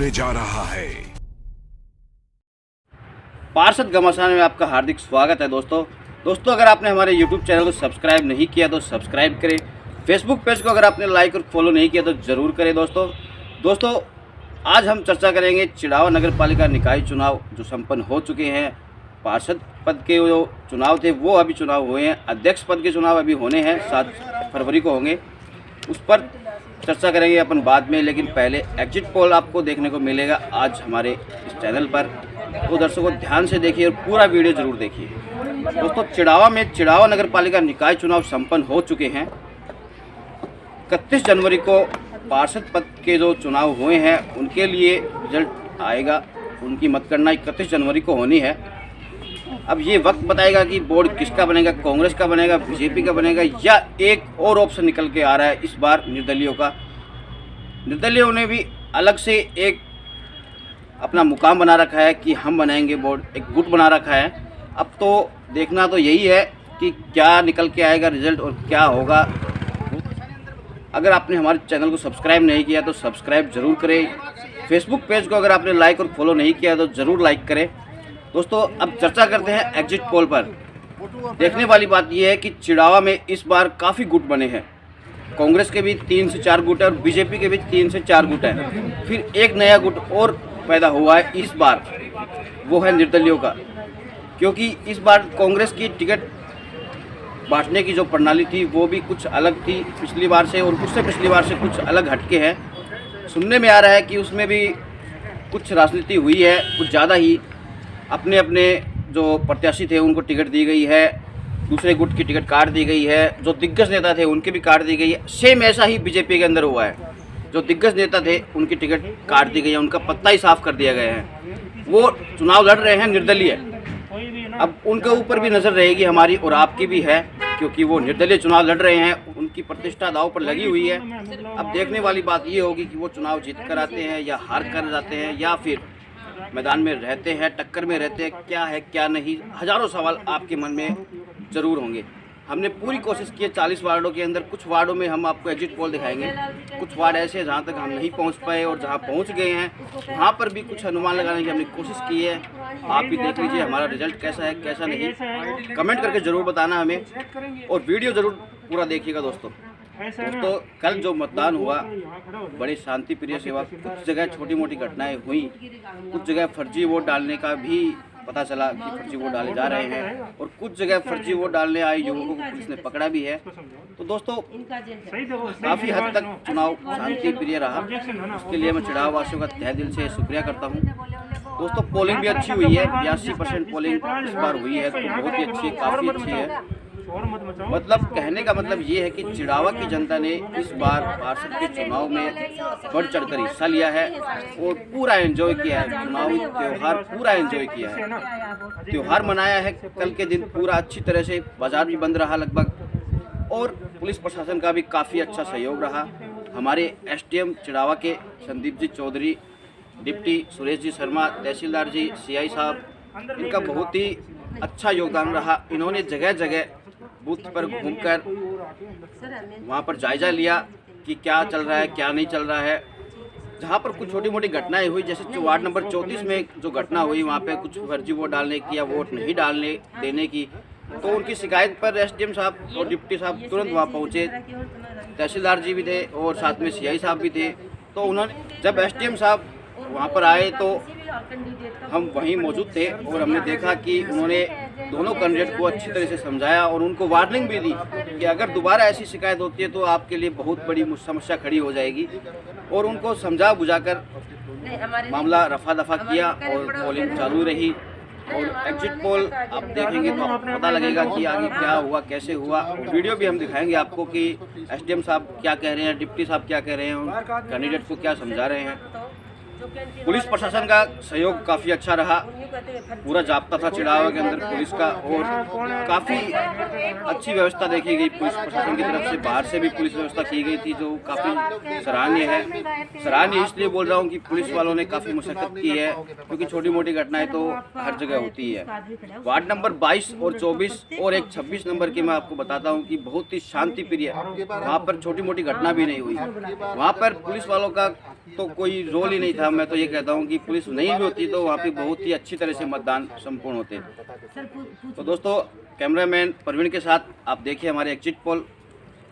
होने जा रहा है। पार्षद घमासान में आपका हार्दिक स्वागत है दोस्तों अगर आपने हमारे YouTube चैनल को सब्सक्राइब नहीं किया तो सब्सक्राइब करें। फेसबुक पेज को अगर आपने लाइक और फॉलो नहीं किया तो ज़रूर करें। दोस्तों आज हम चर्चा करेंगे चिड़ावा नगर पालिका निकाय चुनाव जो संपन्न हो चुके हैं। पार्षद पद के जो चुनाव थे वो अभी चुनाव हुए हैं। अध्यक्ष पद के चुनाव अभी होने हैं, 7 फरवरी को होंगे। उस पर चर्चा करेंगे अपन बाद में, लेकिन पहले एग्जिट पोल आपको देखने को मिलेगा आज हमारे इस चैनल पर। तो दर्शकों ध्यान से देखिए और पूरा वीडियो जरूर देखिए। दोस्तों चिड़ावा में चिड़ावा नगर पालिका निकाय चुनाव संपन्न हो चुके हैं। 31 जनवरी को पार्षद पद के जो चुनाव हुए हैं उनके लिए रिजल्ट आएगा। उनकी मतगणना 31 जनवरी को होनी है। अब ये वक्त बताएगा कि बोर्ड किसका बनेगा, कांग्रेस का बनेगा, बीजेपी का बनेगा, या एक और ऑप्शन निकल के आ रहा है इस बार निर्दलीयों का। निर्दलीयों ने भी अलग से एक अपना मुकाम बना रखा है कि हम बनाएंगे बोर्ड, एक गुट बना रखा है। अब तो देखना तो यही है कि क्या निकल के आएगा रिजल्ट और क्या होगा। अगर आपने हमारे चैनल को सब्सक्राइब नहीं किया तो सब्सक्राइब ज़रूर करें। फेसबुक पेज को अगर आपने लाइक और फॉलो नहीं किया तो ज़रूर लाइक करें। दोस्तों अब चर्चा करते हैं एग्जिट पोल पर। देखने वाली बात यह है कि चिड़ावा में इस बार काफ़ी गुट बने हैं। कांग्रेस के भी 3 से 4 गुट है और बीजेपी के भी 3 से 4 गुट है। फिर एक नया गुट और पैदा हुआ है इस बार, वो है निर्दलीयों का। क्योंकि इस बार कांग्रेस की टिकट बांटने की जो प्रणाली थी वो भी कुछ अलग थी पिछली बार से, और उससे पिछली बार से कुछ अलग हटके है। सुनने में आ रहा है कि उसमें भी कुछ राजनीति हुई है, कुछ ज़्यादा ही। अपने अपने जो प्रत्याशी थे उनको टिकट दी गई है, दूसरे गुट की टिकट काट दी गई है, जो दिग्गज नेता थे उनकी भी काट दी गई है। सेम ऐसा ही बीजेपी के अंदर हुआ है। जो दिग्गज नेता थे उनकी टिकट काट दी गई है, उनका पत्ता ही साफ कर दिया गया है। वो चुनाव लड़ रहे हैं निर्दलीय। अब उनके ऊपर भी नज़र रहेगी हमारी और आपकी भी है, क्योंकि वो निर्दलीय चुनाव लड़ रहे हैं, उनकी प्रतिष्ठा दांव पर लगी हुई है। अब देखने वाली बात ये होगी कि वो चुनाव जीत कर आते हैं या हार कर जाते हैं, या फिर मैदान में रहते हैं, टक्कर में रहते हैं। क्या है क्या नहीं, हज़ारों सवाल आपके मन में ज़रूर होंगे। हमने पूरी कोशिश की है 40 वार्डों के अंदर। कुछ वार्डों में हम आपको एग्जिट पोल दिखाएंगे, कुछ वार्ड ऐसे हैं जहाँ तक हम नहीं पहुँच पाए, और जहाँ पहुँच गए हैं वहाँ पर भी कुछ अनुमान लगाने की हमने कोशिश की है। आप भी देख लीजिए हमारा रिजल्ट कैसा है कैसा नहीं, कमेंट करके ज़रूर बताना हमें, और वीडियो ज़रूर पूरा देखिएगा। दोस्तों कल जो मतदान हुआ बड़ी शांति प्रिय सेवा। कुछ जगह छोटी मोटी घटनाएं हुई, कुछ जगह फर्जी वोट डालने का भी पता चला कि फर्जी वोट डाले जा रहे हैं, और कुछ जगह फर्जी वोट डालने आए युवकों को पुलिस ने पकड़ा भी है। तो दोस्तों काफ़ी हद तक चुनाव शांति प्रिय रहा। उसके लिए मैं चिड़ावा वासियों का तहे दिल से शुक्रिया करता हूँ। दोस्तों पोलिंग भी अच्छी हुई है, 82% पोलिंग इस बार हुई है, तो बहुत ही अच्छी है, काफ़ी अच्छी है। मतलब कहने का मतलब ये है कि चिड़ावा की जनता ने इस बार पार्षद के चुनाव में बढ़ चढ़कर हिस्सा लिया है और पूरा एंजॉय किया है। चुनावी त्यौहार पूरा एंजॉय किया है, त्यौहार मनाया है। कल के दिन पूरा अच्छी तरह से बाजार भी बंद रहा लगभग, और पुलिस प्रशासन का भी काफ़ी अच्छा सहयोग रहा। हमारे एसडीएम चिड़ावा के संदीप जी चौधरी, डिप्टी सुरेश जी शर्मा, तहसीलदार जी, सीआई साहब, इनका बहुत ही अच्छा योगदान रहा। इन्होंने जगह जगह बूथ पर घूमकर वहाँ पर जायजा लिया कि क्या चल रहा है क्या नहीं चल रहा है। जहाँ पर कुछ छोटी मोटी घटनाएं हुई, जैसे वार्ड नंबर 34 में जो घटना हुई, वहाँ पे कुछ फर्जी वोट डालने की या वोट नहीं डालने देने की, तो उनकी शिकायत पर एसडीएम साहब और डिप्टी साहब तुरंत वहाँ पहुँचे। तहसीलदार जी भी थे और साथ में सीआई साहब भी थे। तो उन्होंने जब एसडीएम साहब वहाँ पर आए तो हम वहीं मौजूद थे, और हमने देखा कि उन्होंने दोनों कैंडिडेट को अच्छी तरह से समझाया और उनको वार्निंग भी दी कि अगर दोबारा ऐसी शिकायत होती है तो आपके लिए बहुत बड़ी समस्या खड़ी हो जाएगी, और उनको समझा बुझाकर मामला रफा दफा किया और पोलिंग चालू रही। और एग्जिट पोल आप देखेंगे तो आपको पता लगेगा कि आगे क्या हुआ कैसे हुआ। वीडियो भी हम दिखाएंगे आपको कि एसडीएम साहब क्या कह रहे हैं, डिप्टी साहब क्या कह रहे हैं, कैंडिडेट को क्या समझा रहे हैं। पुलिस प्रशासन का सहयोग काफ़ी अच्छा रहा। पूरा जाब्ता था चिड़ावा के अंदर पुलिस का, और काफ़ी अच्छी व्यवस्था देखी गई पुलिस प्रशासन की तरफ से। बाहर से भी पुलिस व्यवस्था की गई थी, जो काफ़ी सराहनीय है। सराहनीय इसलिए बोल रहा हूँ कि पुलिस वालों ने काफ़ी मशक्कत की है, क्योंकि छोटी मोटी घटनाएं तो हर जगह होती है। वार्ड नंबर 22 और 24 और एक 26 नंबर की मैं आपको बताता हूँ कि बहुत ही शांति प्रिय, वहाँ पर छोटी मोटी घटना भी नहीं हुई। वहाँ पर पुलिस वालों का तो कोई रोल ही नहीं था। मैं तो ये कहता हूँ कि पुलिस नहीं भी होती तो वहाँ पे बहुत ही अच्छी तरह से मतदान संपूर्ण होते। तो दोस्तों, कैमरामैन प्रवीण के साथ आप देखिए हमारे एग्जिट पोल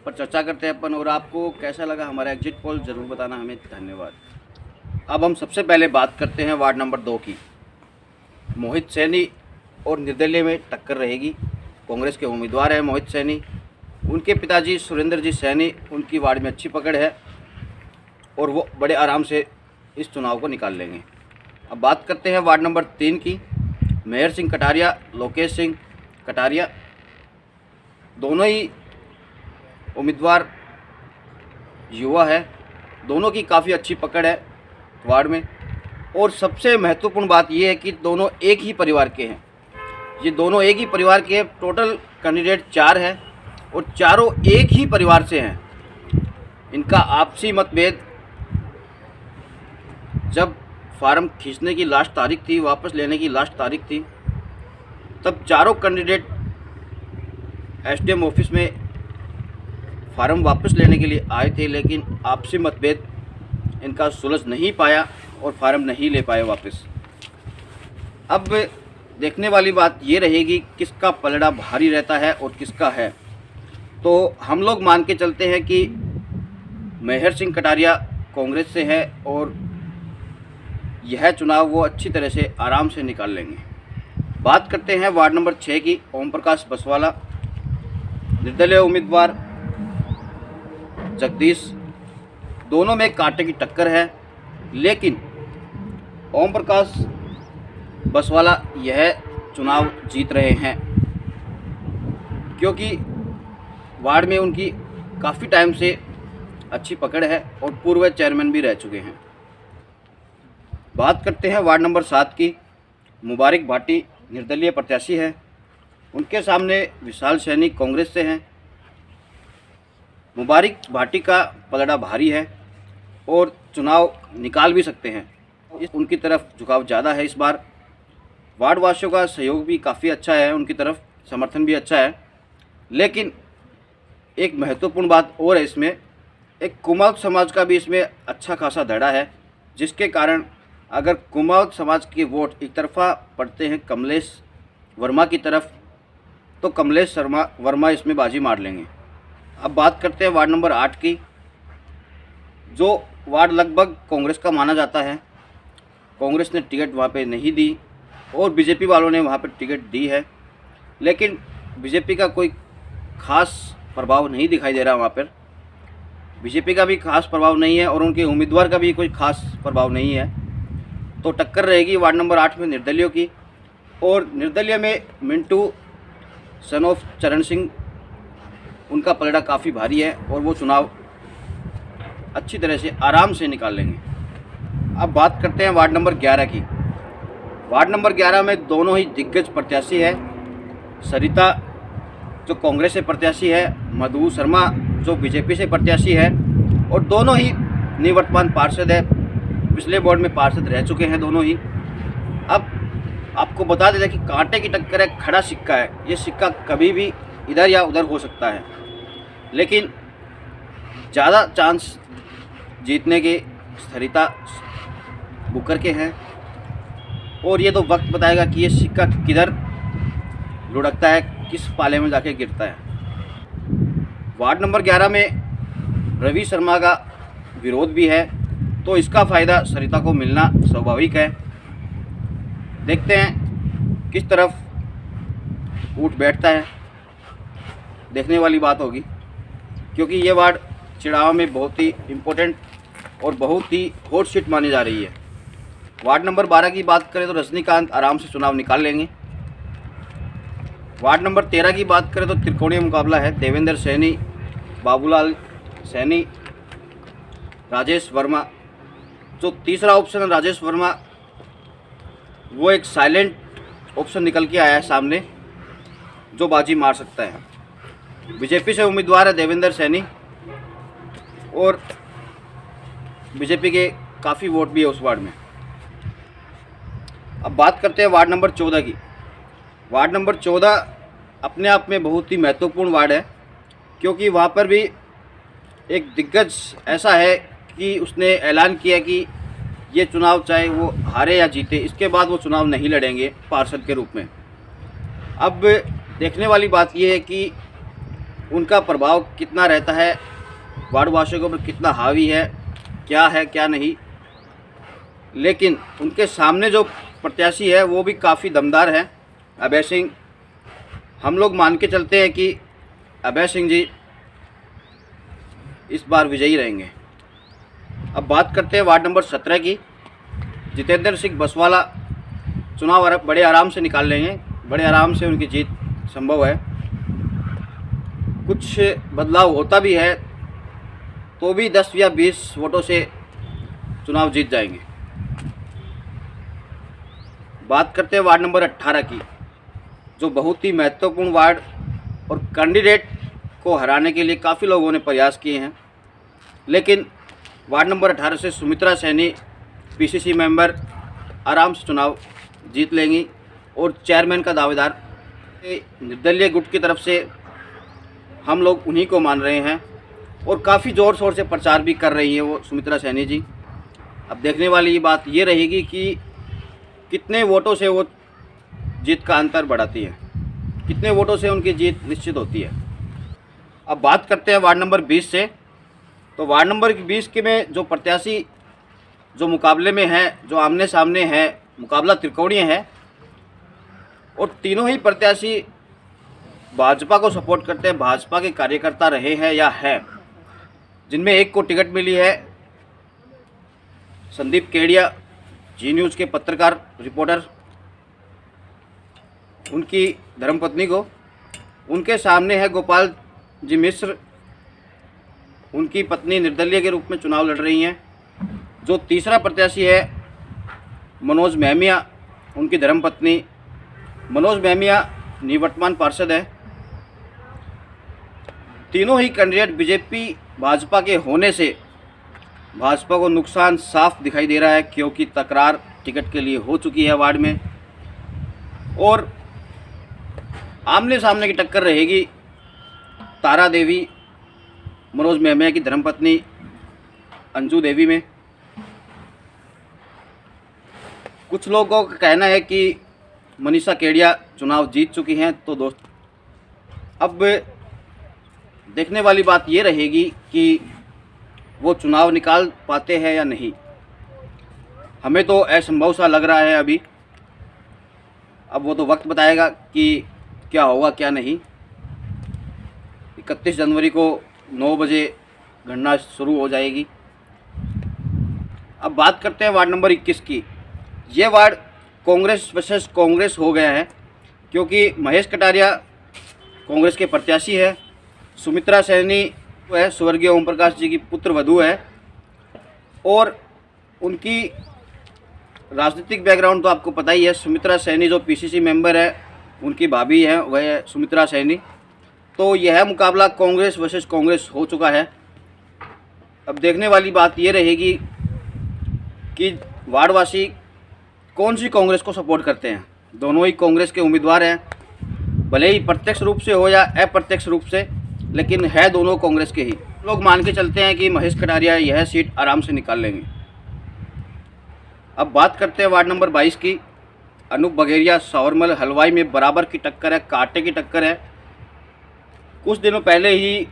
पर चर्चा करते हैं अपन, और आपको कैसा लगा हमारा एग्जिट पोल ज़रूर बताना हमें। धन्यवाद। अब हम सबसे पहले बात करते हैं वार्ड नंबर 2 की। मोहित सैनी और निर्दलीय में टक्कर रहेगी। कांग्रेस के उम्मीदवार हैं मोहित सैनी, उनके पिताजी सुरेंद्र जी सैनी, उनकी वार्ड में अच्छी पकड़ है और वो बड़े आराम से इस चुनाव को निकाल लेंगे। अब बात करते हैं वार्ड नंबर 3 की। मेहर सिंह कटारिया, लोकेश सिंह कटारिया, दोनों ही उम्मीदवार युवा है, दोनों की काफ़ी अच्छी पकड़ है वार्ड में। और सबसे महत्वपूर्ण बात यह है कि दोनों एक ही परिवार के हैं। ये दोनों एक ही परिवार के टोटल कैंडिडेट 4 है और चारों एक ही परिवार से हैं। इनका आपसी मतभेद जब फार्म खींचने की लास्ट तारीख थी, वापस लेने की लास्ट तारीख थी, तब चारों कैंडिडेट एसडीएम ऑफिस में फार्म वापस लेने के लिए आए थे, लेकिन आपसी मतभेद इनका सुलझ नहीं पाया और फार्म नहीं ले पाए वापस। अब देखने वाली बात ये रहेगी किसका पलड़ा भारी रहता है और किसका है। तो हम लोग मान के चलते हैं कि मेहर सिंह कटारिया कांग्रेस से है और यह चुनाव वो अच्छी तरह से आराम से निकाल लेंगे। बात करते हैं वार्ड नंबर 6 की। ओम प्रकाश बसवाला, निर्दलीय उम्मीदवार जगदीश, दोनों में कांटे की टक्कर है, लेकिन ओम प्रकाश बसवाला यह चुनाव जीत रहे हैं क्योंकि वार्ड में उनकी काफ़ी टाइम से अच्छी पकड़ है और पूर्व चेयरमैन भी रह चुके हैं। बात करते हैं वार्ड नंबर 7 की। मुबारक भाटी निर्दलीय प्रत्याशी है, उनके सामने विशाल सैनी कांग्रेस से हैं। मुबारक भाटी का पलड़ा भारी है और चुनाव निकाल भी सकते हैं, उनकी तरफ झुकाव ज़्यादा है इस बार। वार्ड वासियों का सहयोग भी काफ़ी अच्छा है, उनकी तरफ समर्थन भी अच्छा है। लेकिन एक महत्वपूर्ण बात और है इसमें, एक कुमाऊँ समाज का भी इसमें अच्छा खासा धड़ा है, जिसके कारण अगर कुमाऊँ समाज के वोट एक तरफा पड़ते हैं कमलेश वर्मा की तरफ, तो कमलेश वर्मा इसमें बाजी मार लेंगे। अब बात करते हैं वार्ड नंबर 8 की, जो वार्ड लगभग कांग्रेस का माना जाता है। कांग्रेस ने टिकट वहाँ पे नहीं दी और बीजेपी वालों ने वहाँ पे टिकट दी है, लेकिन बीजेपी का कोई खास प्रभाव नहीं दिखाई दे रहा वहाँ पर। बीजेपी का भी खास प्रभाव नहीं है और उनके उम्मीदवार का भी कोई खास प्रभाव नहीं है। तो टक्कर रहेगी वार्ड नंबर 8 में निर्दलीयों की, और निर्दलीय में मिंटू सन ऑफ चरण सिंह, उनका पलड़ा काफ़ी भारी है और वो चुनाव अच्छी तरह से आराम से निकाल लेंगे। अब बात करते हैं वार्ड नंबर 11 की। वार्ड नंबर 11 में दोनों ही दिग्गज प्रत्याशी है। सरिता जो कांग्रेस से प्रत्याशी है, मधु शर्मा जो बीजेपी से प्रत्याशी है, और दोनों ही निवर्तमान पार्षद है, पिछले बोर्ड में पार्षद रह चुके हैं दोनों ही। अब आपको बता दें कि कांटे की टक्कर है, खड़ा सिक्का है, ये सिक्का कभी भी इधर या उधर हो सकता है, लेकिन ज़्यादा चांस जीतने के सरिता बुकर के हैं, और ये तो वक्त बताएगा कि ये सिक्का किधर लुढ़कता है, किस पाले में जाके गिरता है। वार्ड नंबर 11 में रवि शर्मा का विरोध भी है, तो इसका फ़ायदा सरिता को मिलना स्वाभाविक है। देखते हैं किस तरफ उठ बैठता है, देखने वाली बात होगी, क्योंकि ये वार्ड चिड़ावा में बहुत ही इम्पोर्टेंट और बहुत ही हॉट सीट मानी जा रही है। वार्ड नंबर 12 की बात करें तो रजनीकांत आराम से चुनाव निकाल लेंगे। वार्ड नंबर 13 की बात करें तो त्रिकोणीय मुकाबला है। देवेंद्र सैनी, बाबूलाल सैनी, राजेश वर्मा। जो तीसरा ऑप्शन है राजेश वर्मा, वो एक साइलेंट ऑप्शन निकल के आया है सामने, जो बाजी मार सकता है। बीजेपी से उम्मीदवार है देवेंद्र सैनी, और बीजेपी के काफ़ी वोट भी है उस वार्ड में। अब बात करते हैं वार्ड नंबर 14 की। वार्ड नंबर 14 अपने आप में बहुत ही महत्वपूर्ण वार्ड है, क्योंकि वहाँ पर भी एक दिग्गज ऐसा है कि उसने ऐलान किया कि ये चुनाव चाहे वो हारे या जीते, इसके बाद वो चुनाव नहीं लड़ेंगे पार्षद के रूप में। अब देखने वाली बात ये है कि उनका प्रभाव कितना रहता है, वार्ड वासियों पर कितना हावी है क्या नहीं। लेकिन उनके सामने जो प्रत्याशी है वो भी काफ़ी दमदार है, अभय सिंह। हम लोग मान के चलते हैं कि अभय सिंह जी इस बार विजयी रहेंगे। अब बात करते हैं वार्ड नंबर 17 की। जितेंद्र सिंह बसवाला चुनाव बड़े आराम से निकाल लेंगे, बड़े आराम से उनकी जीत संभव है। कुछ बदलाव होता भी है तो भी 10 या 20 वोटों से चुनाव जीत जाएंगे। बात करते हैं वार्ड नंबर 18 की, जो बहुत ही महत्वपूर्ण वार्ड और कैंडिडेट को हराने के लिए काफ़ी लोगों ने प्रयास किए हैं। लेकिन वार्ड नंबर 18 से सुमित्रा सैनी पीसीसी मेंबर आराम से चुनाव जीत लेंगी और चेयरमैन का दावेदार निर्दलीय गुट की तरफ से हम लोग उन्हीं को मान रहे हैं और काफ़ी ज़ोर शोर से प्रचार भी कर रही है वो सुमित्रा सैनी जी। अब देखने वाली बात ये रहेगी कि कितने वोटों से वो जीत का अंतर बढ़ाती है, कितने वोटों से उनकी जीत निश्चित होती है। अब बात करते हैं वार्ड नंबर 20 से। तो वार्ड नंबर 20 के में जो प्रत्याशी जो मुकाबले में है, जो आमने सामने है, मुकाबला त्रिकोणीय है और तीनों ही प्रत्याशी भाजपा को सपोर्ट करते हैं, भाजपा के कार्यकर्ता रहे हैं या है। जिनमें एक को टिकट मिली है संदीप केडिया, जी न्यूज़ के पत्रकार रिपोर्टर, उनकी धर्मपत्नी को। उनके सामने है गोपाल जी मिश्र, उनकी पत्नी निर्दलीय के रूप में चुनाव लड़ रही हैं। जो तीसरा प्रत्याशी है मनोज मेहमिया, उनकी धर्मपत्नी। मनोज मेहमिया निवर्तमान पार्षद है। तीनों ही कैंडिडेट बीजेपी भाजपा के होने से भाजपा को नुकसान साफ दिखाई दे रहा है, क्योंकि तकरार टिकट के लिए हो चुकी है वार्ड में और आमने सामने की टक्कर रहेगी तारा देवी, मनोज मेहमिया की धर्मपत्नी अंजू देवी में। कुछ लोगों का कहना है कि मनीषा केडिया चुनाव जीत चुकी हैं। तो दोस्त, अब देखने वाली बात ये रहेगी कि वो चुनाव निकाल पाते हैं या नहीं। हमें तो असंभव सा लग रहा है अभी। अब वो तो वक्त बताएगा कि क्या होगा क्या नहीं। 31 जनवरी को 9 बजे गणना शुरू हो जाएगी। अब बात करते हैं वार्ड नंबर 21 की। ये वार्ड कांग्रेस वर्सेस कांग्रेस हो गया है, क्योंकि महेश कटारिया कांग्रेस के प्रत्याशी है, सुमित्रा सैनी है स्वर्गीय ओम प्रकाश जी की पुत्र वधू है और उनकी राजनीतिक बैकग्राउंड तो आपको पता ही है। सुमित्रा सैनी जो पीसीसी मेंबर है, उनकी भाभी है, वह है सुमित्रा सैनी। तो यह मुकाबला कांग्रेस वर्सेस कांग्रेस हो चुका है। अब देखने वाली बात ये रहेगी कि वार्डवासी कौन सी कांग्रेस को सपोर्ट करते हैं। दोनों ही कांग्रेस के उम्मीदवार हैं, भले ही प्रत्यक्ष रूप से हो या अप्रत्यक्ष रूप से, लेकिन है दोनों कांग्रेस के ही। लोग मान के चलते हैं कि महेश कटारिया यह सीट आराम से निकाल लेंगे। अब बात करते हैं वार्ड नंबर 22 की। अनूप बघेरिया सावरमल हलवाई में बराबर की टक्कर है, कांटे की टक्कर है। कुछ दिनों पहले ही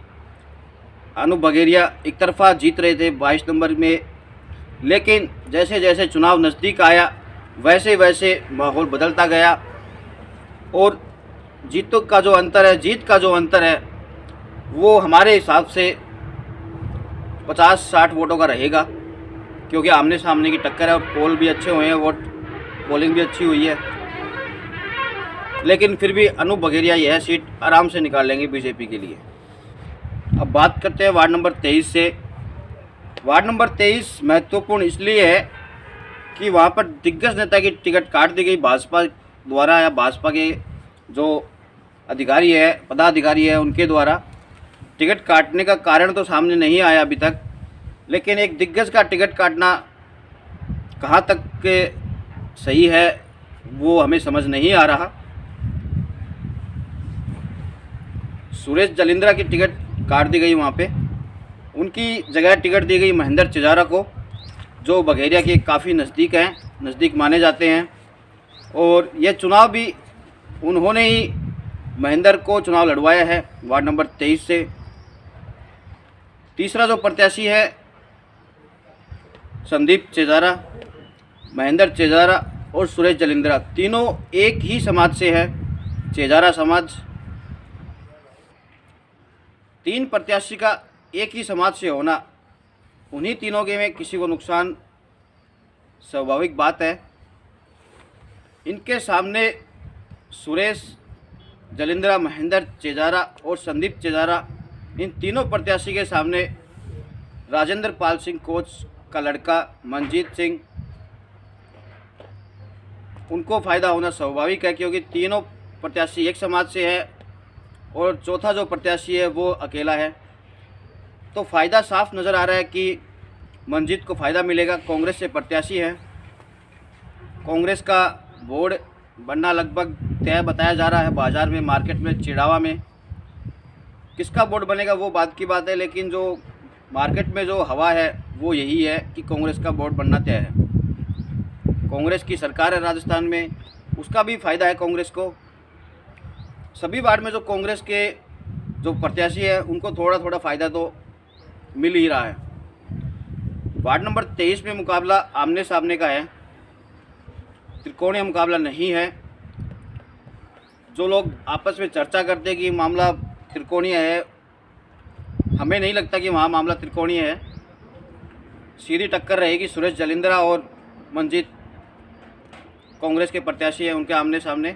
अनूप बघेरिया एक तरफा जीत रहे थे 22 नंबर में, लेकिन जैसे जैसे चुनाव नज़दीक आया वैसे वैसे माहौल बदलता गया और जीत का जो अंतर है वो हमारे हिसाब से 50-60 वोटों का रहेगा, क्योंकि आमने सामने की टक्कर है और पोल भी अच्छे हुए हैं, वोट पोलिंग भी अच्छी हुई है। लेकिन फिर भी अनूप बघेरिया यह सीट आराम से निकाल लेंगे बीजेपी के लिए। अब बात करते हैं वार्ड नंबर 23 से। वार्ड नंबर 23 महत्वपूर्ण इसलिए है कि वहाँ पर दिग्गज नेता की टिकट काट दी गई भाजपा द्वारा, या भाजपा के जो अधिकारी है, पदाधिकारी है, उनके द्वारा। टिकट काटने का कारण तो सामने नहीं आया अभी तक, लेकिन एक दिग्गज का टिकट काटना कहाँ तक के सही है वो हमें समझ नहीं आ रहा। सुरेश जलिंद्रा की टिकट काट दी गई वहाँ पे उनकी जगह टिकट दी गई महेंद्र चिजारा को, जो बघेरिया के काफ़ी नज़दीक माने जाते हैं। और यह चुनाव भी उन्होंने ही महेंद्र को चुनाव लड़वाया है वार्ड नंबर 23 से। तीसरा जो प्रत्याशी है संदीप चिजारा, महेंद्र चिजारा और सुरेश जलिंद्रा, तीनों एक ही समाज से है, चिजारा समाज। 3 प्रत्याशी का एक ही समाज से होना, उन्हीं तीनों के में किसी को नुकसान स्वाभाविक बात है। इनके सामने सुरेश जलिंद्रा, महेंद्र चिजारा और संदीप चिजारा, इन तीनों प्रत्याशी के सामने राजेंद्र पाल सिंह कोच का लड़का मंजीत सिंह, उनको फ़ायदा होना स्वाभाविक है, क्योंकि तीनों प्रत्याशी एक समाज से है और चौथा जो प्रत्याशी है वो अकेला है। तो फ़ायदा साफ नज़र आ रहा है कि मंजीत को फ़ायदा मिलेगा। कांग्रेस से प्रत्याशी है, कांग्रेस का बोर्ड बनना लगभग तय बताया जा रहा है। बाज़ार में, मार्केट में, चिड़ावा में किसका बोर्ड बनेगा वो बात की बात है, लेकिन जो मार्केट में जो हवा है वो यही है कि कांग्रेस का बोर्ड बनना तय है। कांग्रेस की सरकार है राजस्थान में, उसका भी फ़ायदा है कांग्रेस को। सभी वार्ड में जो कांग्रेस के जो प्रत्याशी है उनको थोड़ा थोड़ा फ़ायदा तो मिल ही रहा है। वार्ड नंबर 23 में मुकाबला आमने सामने का है, त्रिकोणीय मुकाबला नहीं है। जो लोग आपस में चर्चा करते हैं कि मामला त्रिकोणीय है, हमें नहीं लगता कि वहाँ मामला त्रिकोणीय है। सीधी टक्कर रहेगी सुरेश जलिंद्रा और मंजीत, कांग्रेस के प्रत्याशी हैं उनके आमने सामने।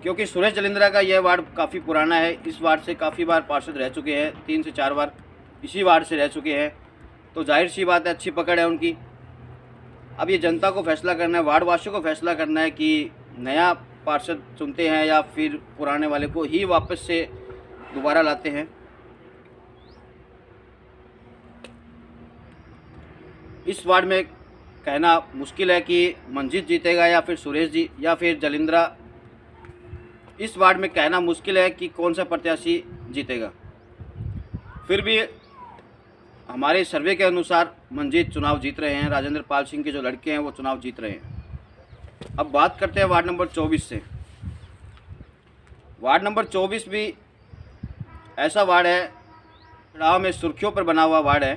क्योंकि सुरेश जलिंद्रा का यह वार्ड काफ़ी पुराना है, इस वार्ड से काफ़ी बार पार्षद रह चुके हैं, 3 से 4 बार इसी वार्ड से रह चुके हैं, तो जाहिर सी बात है अच्छी पकड़ है उनकी। अब ये जनता को फैसला करना है, वार्ड वासियों को फैसला करना है कि नया पार्षद चुनते हैं या फिर पुराने वाले को ही वापस से दोबारा लाते हैं। इस वार्ड में कहना मुश्किल है कि मंजीत जीतेगा या फिर सुरेश जी या फिर जलिंद्रा। इस वार्ड में कहना मुश्किल है कि कौन सा प्रत्याशी जीतेगा। फिर भी हमारे सर्वे के अनुसार मंजीत चुनाव जीत रहे हैं, राजेंद्र पाल सिंह के जो लड़के हैं वो चुनाव जीत रहे हैं। अब बात करते हैं वार्ड नंबर 24 से। वार्ड नंबर 24 भी ऐसा वार्ड है, चुनाव में सुर्खियों पर बना हुआ वार्ड है।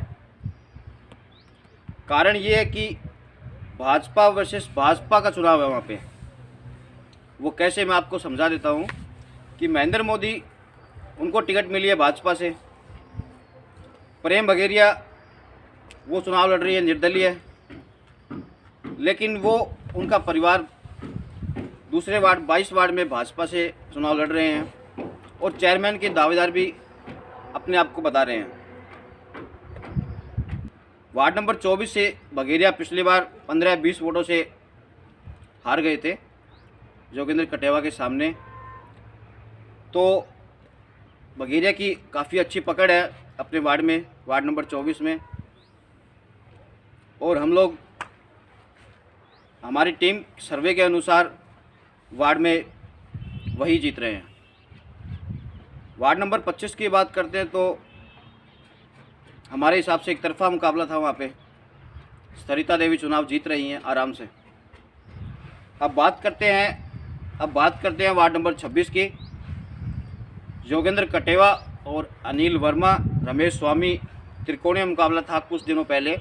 कारण ये है कि भाजपा वर्सेस भाजपा का चुनाव है वहाँ पे। वो कैसे, मैं आपको समझा देता हूँ कि महेंद्र मोदी, उनको टिकट मिली है भाजपा से। प्रेम बघेरिया वो चुनाव लड़ रही है निर्दलीय, लेकिन वो उनका परिवार दूसरे वार्ड 22 वार्ड में भाजपा से चुनाव लड़ रहे हैं और चेयरमैन के दावेदार भी अपने आप को बता रहे हैं। वार्ड नंबर 24 से बघेरिया पिछली बार 15-20 वोटों से हार गए थे जोगेंद्र कटेवा के सामने। तो बघेरिया की काफ़ी अच्छी पकड़ है अपने वार्ड में, वार्ड नंबर 24 में। और हम लोग, हमारी टीम सर्वे के अनुसार वार्ड में वही जीत रहे हैं। वार्ड नंबर 25 की बात करते हैं तो हमारे हिसाब से एक तरफा मुकाबला था वहाँ पे। सरिता देवी चुनाव जीत रही हैं आराम से। अब बात करते हैं वार्ड नंबर 26 की। योगेंद्र कटेवा और अनिल वर्मा, रमेश स्वामी, त्रिकोणीय मुकाबला था कुछ दिनों पहले,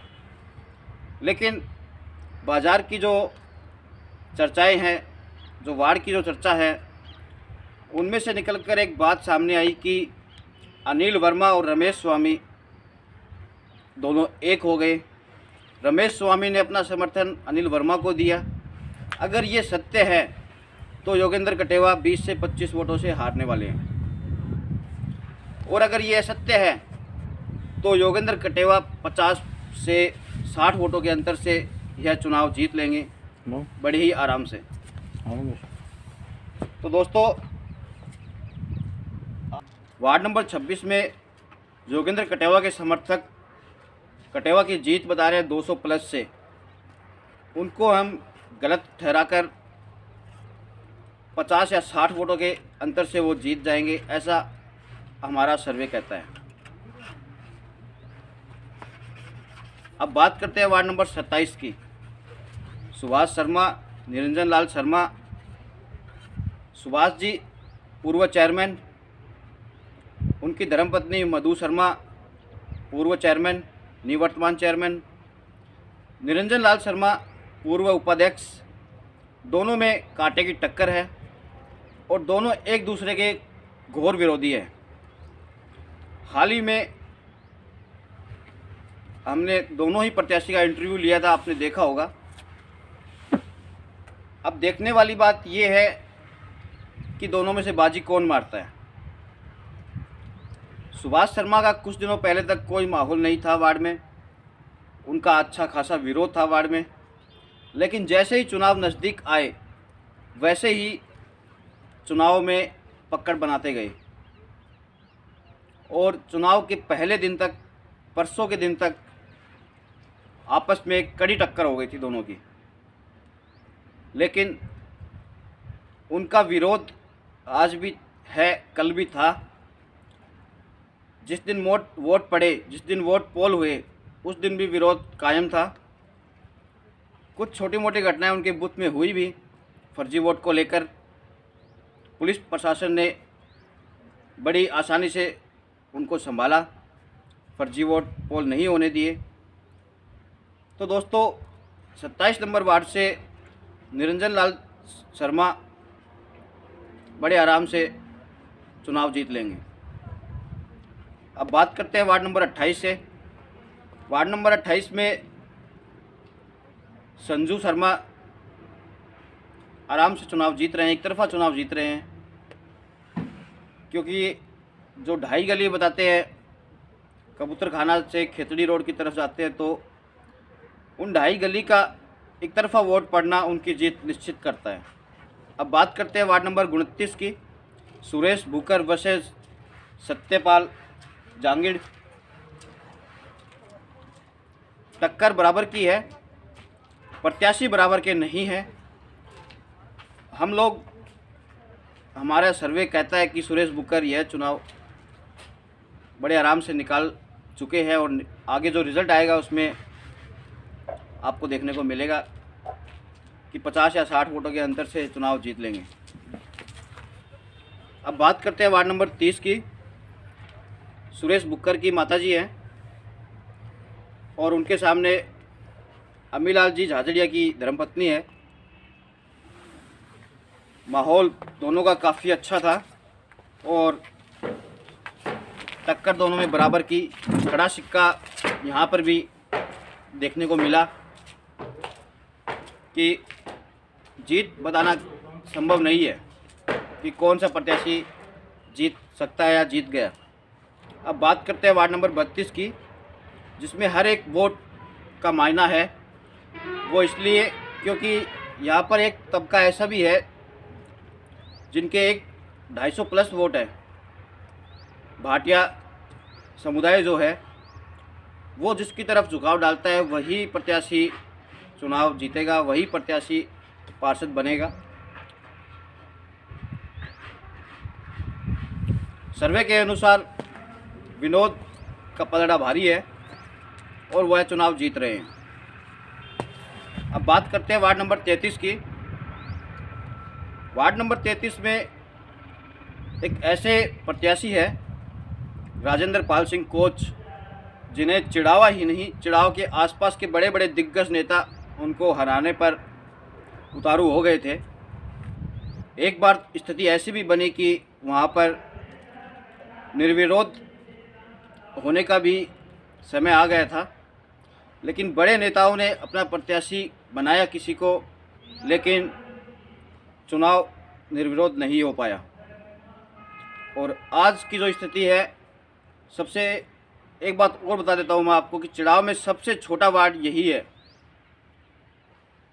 लेकिन बाज़ार की जो चर्चाएं हैं, जो वार्ड की जो चर्चा है, उनमें से निकलकर एक बात सामने आई कि अनिल वर्मा और रमेश स्वामी दोनों एक हो गए। रमेश स्वामी ने अपना समर्थन अनिल वर्मा को दिया। अगर ये सत्य है तो योगेंद्र कटेवा 20 से 25 वोटों से हारने वाले हैं, और अगर ये सत्य है तो योगेंद्र कटेवा 50 से 60 वोटों के अंतर से यह चुनाव जीत लेंगे बड़े ही आराम से। तो दोस्तों, वार्ड नंबर 26 में योगेंद्र कटेवा के समर्थक कटेवा की जीत बता रहे हैं 200 प्लस से। उनको हम गलत ठहराकर 50 या 60 वोटों के अंतर से वो जीत जाएंगे, ऐसा हमारा सर्वे कहता है। अब बात करते हैं वार्ड नंबर 27 की। सुभाष शर्मा, निरंजन लाल शर्मा, सुभाष जी पूर्व चेयरमैन, उनकी धर्मपत्नी मधु शर्मा पूर्व चेयरमैन, निवर्तमान चेयरमैन, निरंजन लाल शर्मा पूर्व उपाध्यक्ष। दोनों में कांटे की टक्कर है और दोनों एक दूसरे के घोर विरोधी है। हाल ही में हमने दोनों ही प्रत्याशी का इंटरव्यू लिया था, आपने देखा होगा। अब देखने वाली बात यह है कि दोनों में से बाजी कौन मारता है। सुभाष शर्मा का कुछ दिनों पहले तक कोई माहौल नहीं था वार्ड में, उनका अच्छा खासा विरोध था वार्ड में, लेकिन जैसे ही चुनाव नज़दीक आए वैसे ही चुनाव में पकड़ बनाते गए और चुनाव के पहले दिन तक, परसों के दिन तक आपस में एक कड़ी टक्कर हो गई थी दोनों की। लेकिन उनका विरोध आज भी है, कल भी था। जिस दिन वोट पड़े, जिस दिन वोट पोल हुए, उस दिन भी विरोध कायम था। कुछ छोटी मोटी घटनाएं उनके बूथ में हुई भी, फर्जी वोट को लेकर पुलिस प्रशासन ने बड़ी आसानी से उनको संभाला, फर्जी वोट पोल नहीं होने दिए। तो दोस्तों 27 नंबर वार्ड से निरंजन लाल शर्मा बड़े आराम से चुनाव जीत लेंगे। अब बात करते हैं वार्ड नंबर 28 से। वार्ड नंबर 28 में संजू शर्मा आराम से चुनाव जीत रहे हैं, एक तरफा चुनाव जीत रहे हैं, क्योंकि जो ढाई गली बताते हैं कबूतर खाना से खेतड़ी रोड की तरफ जाते हैं, तो उन ढाई गली का एक तरफा वोट पड़ना उनकी जीत निश्चित करता है। अब बात करते हैं वार्ड नंबर 29 की। सुरेश भूकर वर्सेस सत्यपाल जांगिड़। टक्कर बराबर की है, प्रत्याशी बराबर के नहीं है। हमारा सर्वे कहता है कि सुरेश भूकर यह चुनाव बड़े आराम से निकाल चुके हैं और आगे जो रिज़ल्ट आएगा उसमें आपको देखने को मिलेगा कि 50 या 60 वोटों के अंतर से चुनाव जीत लेंगे। अब बात करते हैं वार्ड नंबर 30 की। सुरेश भूकर की माताजी हैं और उनके सामने अमीलाल जी झाझड़िया की धर्मपत्नी है। माहौल दोनों का काफ़ी अच्छा था और टक्कर दोनों में बराबर की। कड़ा सिक्का यहाँ पर भी देखने को मिला कि जीत बताना संभव नहीं है कि कौन सा प्रत्याशी जीत सकता है या जीत गया। अब बात करते हैं वार्ड नंबर 32 की, जिसमें हर एक वोट का मायना है। वो इसलिए क्योंकि यहाँ पर एक तबका ऐसा भी है जिनके एक 250 प्लस वोट है। भाटिया समुदाय जो है वो जिसकी तरफ झुकाव डालता है वही प्रत्याशी चुनाव जीतेगा, वही प्रत्याशी पार्षद बनेगा। सर्वे के अनुसार विनोद का पलड़ा भारी है और वह चुनाव जीत रहे हैं। अब बात करते हैं वार्ड नंबर 33 की। वार्ड नंबर 33 में एक ऐसे प्रत्याशी है राजेंद्र पाल सिंह कोच, जिन्हें चिड़ावा ही नहीं, चिड़ाव के आसपास के बड़े बड़े दिग्गज नेता उनको हराने पर उतारू हो गए थे। एक बार स्थिति ऐसी भी बनी कि वहाँ पर निर्विरोध होने का भी समय आ गया था, लेकिन बड़े नेताओं ने अपना प्रत्याशी बनाया किसी को, लेकिन चुनाव निर्विरोध नहीं हो पाया। और आज की जो स्थिति है, सबसे एक बात और बता देता हूँ मैं आपको कि चिड़ाव में सबसे छोटा वार्ड यही है।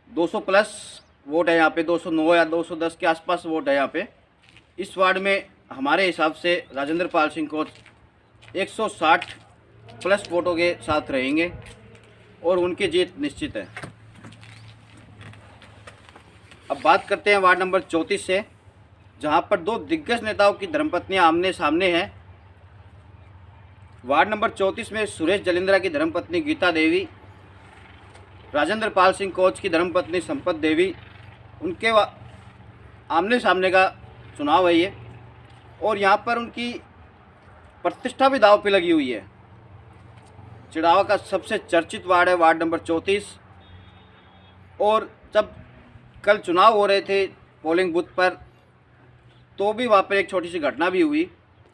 200 प्लस वोट है यहाँ पे, 209 या 210 के आसपास वोट है यहाँ पे। इस वार्ड में हमारे हिसाब से राजेंद्र पाल सिंह कोच 160 प्लस वोटों के साथ रहेंगे और उनकी जीत निश्चित है। अब बात करते हैं वार्ड नंबर 34 से, जहां पर दो दिग्गज नेताओं की धर्मपत्नियां आमने सामने हैं। वार्ड नंबर 34 में सुरेश जलिंद्रा की धर्मपत्नी गीता देवी राजेंद्र पाल सिंह कोच की धर्मपत्नी संपत देवी, उनके आमने सामने का चुनाव है ये, और यहाँ पर उनकी प्रतिष्ठा भी दांव पे लगी हुई है। चिड़ावा का सबसे चर्चित वार्ड है वार्ड नंबर 34, और जब कल चुनाव हो रहे थे पोलिंग बूथ पर, तो भी वहाँ पर एक छोटी सी घटना भी हुई,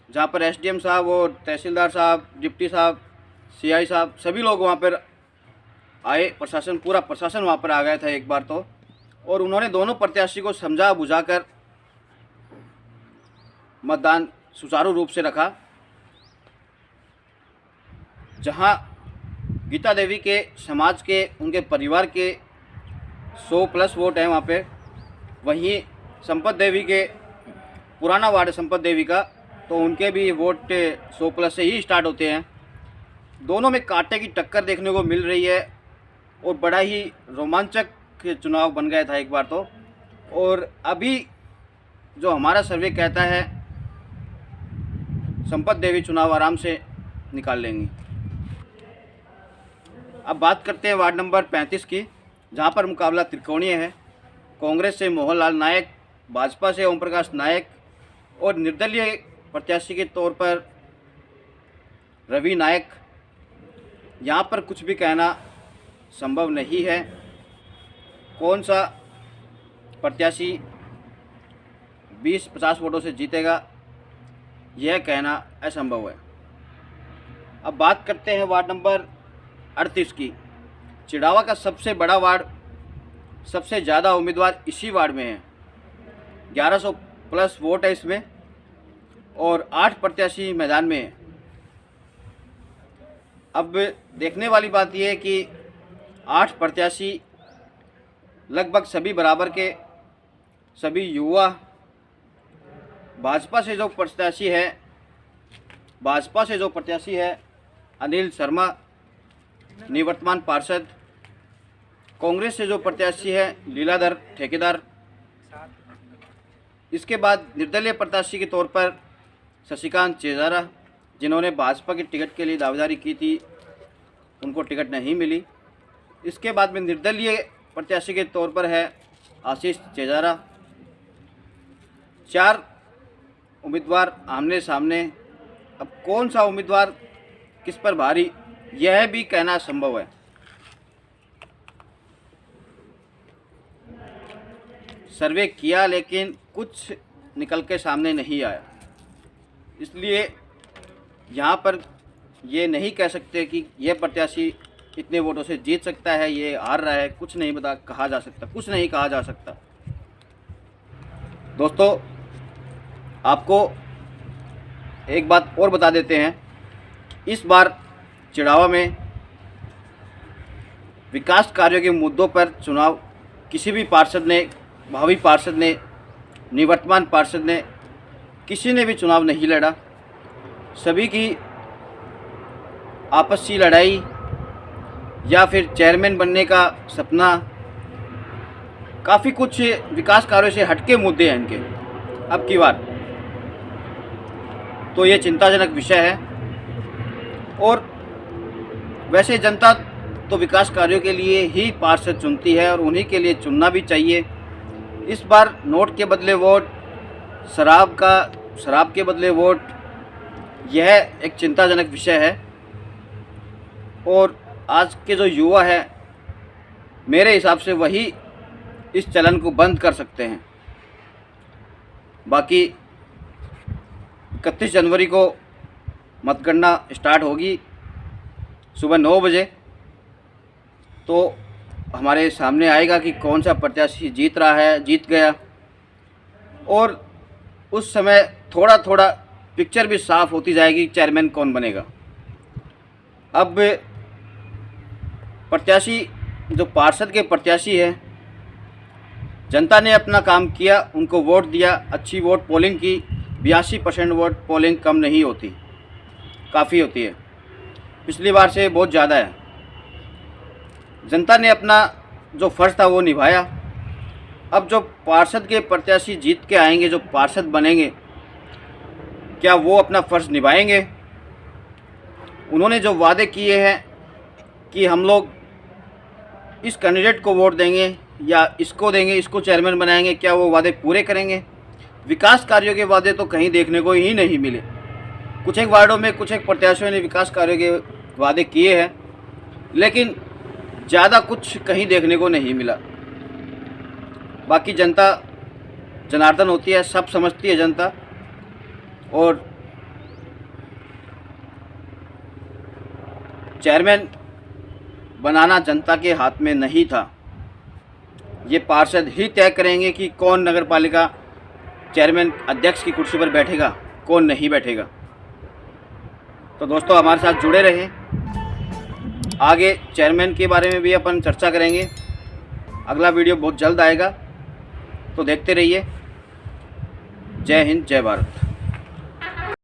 जहाँ पर एसडीएम साहब और तहसीलदार साहब, डिप्टी साहब, सीआई साहब, सभी लोग वहाँ पर आए। प्रशासन, पूरा प्रशासन वहाँ पर आ गया था एक बार तो, और उन्होंने दोनों प्रत्याशी को समझा बुझाकर मतदान सुचारू रूप से रखा। जहाँ गीता देवी के समाज के, उनके परिवार के 100+ वोट हैं वहाँ पे, वहीं संपत देवी के, पुराना वार्ड संपत देवी का, तो उनके भी वोट 100+ से ही स्टार्ट होते हैं। दोनों में कांटे की टक्कर देखने को मिल रही है, और बड़ा ही रोमांचक चुनाव बन गया था एक बार तो। और अभी जो हमारा सर्वे कहता है, संपत देवी चुनाव आराम से निकाल लेंगी। अब बात करते हैं वार्ड नंबर 35 की, जहां पर मुकाबला त्रिकोणीय है। कांग्रेस से मोहनलाल नायक, भाजपा से ओम प्रकाश नायक, और निर्दलीय प्रत्याशी के तौर पर रवि नायक। यहाँ पर कुछ भी कहना संभव नहीं है, कौन सा प्रत्याशी 20-50 वोटों से जीतेगा, यह कहना असंभव है। अब बात करते हैं वार्ड नंबर 38 की। चिड़ावा का सबसे बड़ा वार्ड, सबसे ज़्यादा उम्मीदवार इसी वार्ड में हैं। 1100+ वोट है इसमें, और 8 प्रत्याशी मैदान में हैं। अब देखने वाली बात यह है कि 8 प्रत्याशी लगभग सभी बराबर के, सभी युवा। भाजपा से जो प्रत्याशी है अनिल शर्मा, निवर्तमान पार्षद। कांग्रेस से जो प्रत्याशी है लीलाधर ठेकेदार। इसके बाद निर्दलीय प्रत्याशी के तौर पर शशिकांत चेजारा, जिन्होंने भाजपा की टिकट के लिए दावेदारी की थी, उनको टिकट नहीं मिली। इसके बाद में निर्दलीय प्रत्याशी के तौर पर है आशीष चेजारा। 4 उम्मीदवार आमने सामने। अब कौन सा उम्मीदवार किस पर भारी, यह भी कहना संभव है। सर्वे किया लेकिन कुछ निकल के सामने नहीं आया, इसलिए यहाँ पर ये नहीं कह सकते कि यह प्रत्याशी इतने वोटों से जीत सकता है, ये हार रहा है। कुछ नहीं कहा जा सकता। दोस्तों, आपको एक बात और बता देते हैं, इस बार चिड़ावा में विकास कार्यों के मुद्दों पर चुनाव किसी भी पार्षद ने, भावी पार्षद ने, निवर्तमान पार्षद ने, किसी ने भी चुनाव नहीं लड़ा। सभी की आपसी लड़ाई या फिर चेयरमैन बनने का सपना, काफ़ी कुछ विकास कार्यों से हटके मुद्दे हैं इनके अब की बार। तो ये चिंताजनक विषय है। और वैसे जनता तो विकास कार्यों के लिए ही पार्षद चुनती है, और उन्हीं के लिए चुनना भी चाहिए। इस बार नोट के बदले वोट, शराब के बदले वोट, यह एक चिंताजनक विषय है। और आज के जो युवा है, मेरे हिसाब से वही इस चलन को बंद कर सकते हैं। बाकी 31 जनवरी को मतगणना स्टार्ट होगी सुबह 9 बजे, तो हमारे सामने आएगा कि कौन सा प्रत्याशी जीत रहा है, जीत गया। और उस समय थोड़ा थोड़ा पिक्चर भी साफ होती जाएगी, चेयरमैन कौन बनेगा। अब प्रत्याशी, जो पार्षद के प्रत्याशी हैं, जनता ने अपना काम किया, उनको वोट दिया, अच्छी वोट पोलिंग की। 82% वोट पोलिंग कम नहीं होती, काफ़ी होती है, पिछली बार से बहुत ज़्यादा है। जनता ने अपना जो फ़र्ज़ था वो निभाया। अब जो पार्षद के प्रत्याशी जीत के आएंगे, जो पार्षद बनेंगे, क्या वो अपना फ़र्ज़ निभाएंगे? उन्होंने जो वादे किए हैं कि हम लोग इस कैंडिडेट को वोट देंगे या इसको देंगे, इसको चेयरमैन बनाएंगे, क्या वो वादे पूरे करेंगे? विकास कार्यों के वादे तो कहीं देखने को ही नहीं मिले। कुछ एक वार्डों में कुछ एक प्रत्याशियों ने विकास कार्यों के वादे किए हैं, लेकिन ज़्यादा कुछ कहीं देखने को नहीं मिला। बाकी जनता जनार्दन होती है, सब समझती है जनता, और चेयरमैन बनाना जनता के हाथ में नहीं था। ये पार्षद ही तय करेंगे कि कौन नगर पालिका चेयरमैन अध्यक्ष की कुर्सी पर बैठेगा, कौन नहीं बैठेगा। तो दोस्तों हमारे साथ जुड़े रहें, आगे चेयरमैन के बारे में भी अपन चर्चा करेंगे। अगला वीडियो बहुत जल्द आएगा, तो देखते रहिए। जय हिंद, जय भारत।